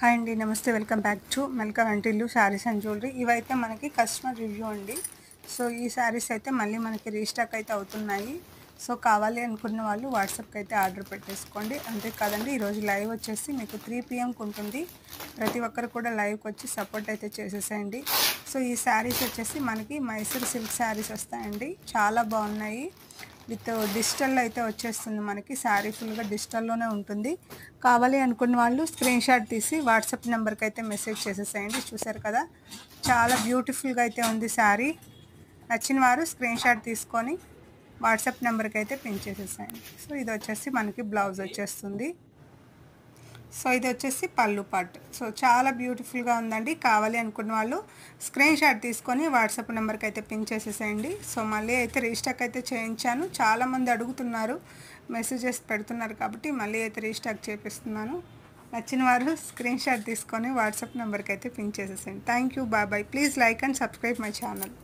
Hi అండి, నమస్తే. Welcome back to మెల్కా వెంటిల్లు శారీస్ అండ్ జ్యువెలరీ. ఇవైతే మనకి కస్టమర్ రివ్యూ అండి. సో ఈ శారీస్ అయితే మళ్ళీ మనకి రీస్టాక్ అయితే అవుతున్నాయి. సో కావాలి అనుకున్న వాళ్ళు వాట్సాప్కి అయితే ఆర్డర్ పెట్టేసుకోండి. అంతే కాదండి, ఈరోజు లైవ్ వచ్చేసి మీకు 3 PM ఉంటుంది. ప్రతి ఒక్కరు కూడా లైవ్కి వచ్చి సపోర్ట్ అయితే చేసేసేయండి. సో ఈ శారీస్ వచ్చేసి మనకి మైసూర్ సిల్క్ శారీస్ వస్తాయండి. చాలా బాగున్నాయి. విత్ డిజిటల్లో అయితే వచ్చేస్తుంది. మనకి శారీ ఫుల్గా డిజిటల్లోనే ఉంటుంది. కావాలి అనుకున్న వాళ్ళు స్క్రీన్ షాట్ తీసి వాట్సాప్ నెంబర్కి అయితే మెసేజ్ చేసేసేయండి. చూసారు కదా, చాలా బ్యూటిఫుల్గా అయితే ఉంది శారీ. నచ్చిన వారు స్క్రీన్ షాట్ తీసుకొని వాట్సాప్ నెంబర్కి అయితే పిన్ చేసేసేయండి. సో ఇది వచ్చేసి మనకి బ్లౌజ్ వచ్చేస్తుంది. సో ఇది వచ్చేసి పళ్ళు పార్ట్. సో చాలా బ్యూటిఫుల్గా ఉందండి. కావాలి అనుకున్న వాళ్ళు స్క్రీన్ షాట్ తీసుకొని వాట్సాప్ నెంబర్కి అయితే పిన్ చేసేసేయండి. సో మళ్ళీ అయితే రీస్టాక్ అయితే చేయించాను. చాలామంది అడుగుతున్నారు, మెసేజెస్ పెడుతున్నారు, కాబట్టి మళ్ళీ అయితే రీస్టాక్ చేపిస్తున్నాను. నచ్చిన వారు స్క్రీన్ షాట్ తీసుకొని వాట్సాప్ నెంబర్కి అయితే పిన్ చేసేసేయండి. Thank you, bye. Please like and subscribe my channel.